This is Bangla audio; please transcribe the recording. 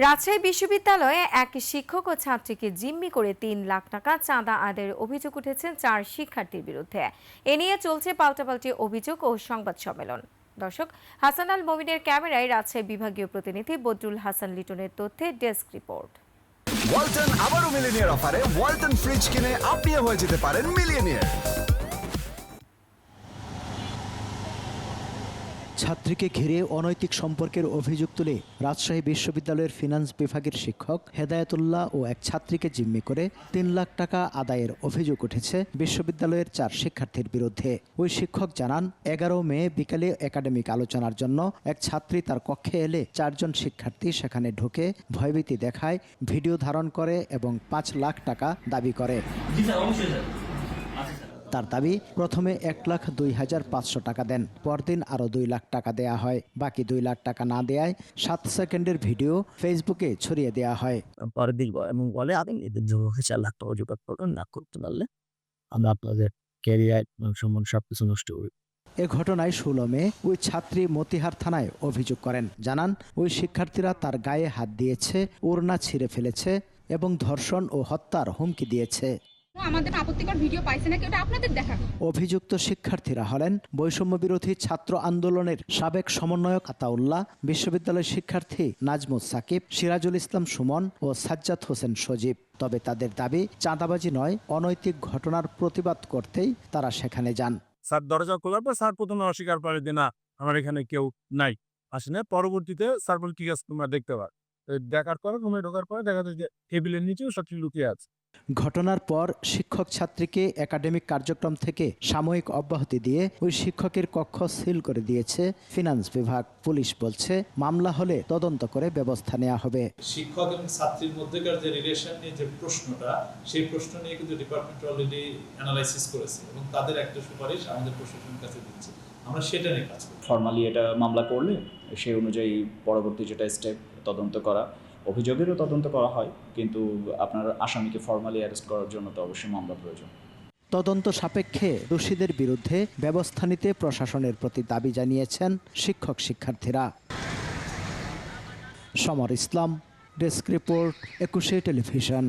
রাজশাহী বিশ্ববিদ্যালয়ে এক শিক্ষক ও ছাত্রীকে জিম্মি করে ৩ লাখ টাকা চাঁদা আদায়ের অভিযোগ উঠেছে ৪ শিক্ষার্থীর বিরুদ্ধে। এ নিয়ে চলছে পাল্টাপাল্টি অভিযোগ ও সংবাদ সম্মেলন। দর্শক, হাসান আল মমিনের ক্যামেরায় রাজশাহী বিভাগীয় প্রতিনিধি বদরুল হাসান লিটনের তথ্যে ডেস্ক রিপোর্ট। ওয়ালটন আবারও মিলিনিয়ার অফারে ওয়ালটন ফ্রিজ কিনে আপনিও হয়ে যেতে পারেন মিলিয়নিয়ার। ছাত্রীকে ঘিরে অনৈতিক সম্পর্কের অভিযোগ তুলে রাজশাহী বিশ্ববিদ্যালয়ের ফিনান্স বিভাগের শিক্ষক হেদায়েতুল্লাহ ও এক ছাত্রীকে জিম্মি করে ৩ লাখ টাকা আদায়ের অভিযোগ উঠেছে বিশ্ববিদ্যালয়ের ৪ শিক্ষার্থীর বিরুদ্ধে। ওই শিক্ষক জানান, ১১ মে বিকালে একাডেমিক আলোচনার জন্য এক ছাত্রী তার কক্ষে এলে ৪ জন শিক্ষার্থী সেখানে ঢুকে ভয়ভীতি দেখায়, ভিডিও ধারণ করে এবং ৫ লাখ টাকা দাবি করে। তার দাবি, প্রথমে ১,০২,৫০০ টাকা দেন, পরদিন আরও ২ লাখ টাকা দেয়া হয়। বাকি ২ লাখ টাকা না দেয়ায় ৭ সেকেন্ডের ভিডিও ফেসবুকে ছড়িয়ে দেয়া হয়। পরের দিন এবং বলে আপনি এদের জন্য ৪ লাখ টাকা জোগাড় করবেন, না করতে পারলে আমরা আপনাদের ক্যারিয়ার সম্মান সবকিছু নষ্ট করি। এ ঘটনায় ১৬ মে ওই ছাত্রী মতিহার থানায় অভিযোগ করেন। জানান, ওই শিক্ষার্থীরা তার গায়ে হাত দিয়েছে, ওড়না ছিঁড়ে ফেলেছে এবং ধর্ষণ ও হত্যার হুমকি দিয়েছে। আমাদের আপত্তিকর ভিডিও পাইছে নাকি ওটা আপনাদের দেখা। অভিযুক্ত শিক্ষার্থীরা হলেন বৈষম্য বিরোধী ছাত্র আন্দোলনের সাবেক সমন্বয়ক আতাউল্লাহ, বিশ্ববিদ্যালয় শিক্ষার্থী নাজমুস সাকিব, সিরাজুল ইসলাম সুমন ও সাজ্জাদ হোসেন সজীব। তবে তাদের দাবি, চাঁদাবাজি নয়, অনৈতিক ঘটনার প্রতিবাদ করতেই তারা সেখানে যান। স্যার দরজা খোলার পর স্যার প্রথমে অস্বীকার করে যে না, আমার এখানে কেউ নাই, আসে না। পরবর্তীতে স্যার বলে ঠিক আছে, তোমরা দেখতে পার। দেখার পরে রুমে ঢোকার পরে দেখা যায় যে টেবিলের নিচেও সবটি লুকিয়ে আছে। ঘটনার পর শিক্ষক ছাত্রীকে একাডেমিক কার্যক্রম থেকে সাময়িক অব্যাহতি দিয়ে ওই শিক্ষকের কক্ষ সিল করে দিয়েছে ফিনান্স বিভাগ। পুলিশ বলছে, মামলা হলে তদন্ত করে ব্যবস্থা নেওয়া হবে। শিক্ষক এবং ছাত্রীর মধ্যেকার যে রিলেশন নিয়ে যে প্রশ্নটা, সেই প্রশ্ন নিয়ে কিন্তু ডিপার্টমেন্ট অলরেডি অ্যানালাইসিস করেছে এবং তাদের একটা সুপারিশ আমাদের প্রশাসনের কাছে দিচ্ছে। আমরা সেটা নিয়ে কাজ করি। ফর্মালি এটা মামলা করলে সেই অনুযায়ী পরবর্তী যেটা স্টেপ তদন্ত করা, অভিযোগেরও তদন্ত করা হয়, কিন্তু আপনার আসামিকে ফর্মালি অ্যারেস্ট করার জন্য তো অবশ্যই মামলা প্রয়োজন। তদন্ত সাপেক্ষে দোষীদের বিরুদ্ধে ব্যবস্থা নিতে প্রশাসনের প্রতি দাবি জানিয়েছেন শিক্ষক শিক্ষার্থীরা। সমর ইসলাম, ডেস্ক রিপোর্ট, ২১ টেলিভিশন।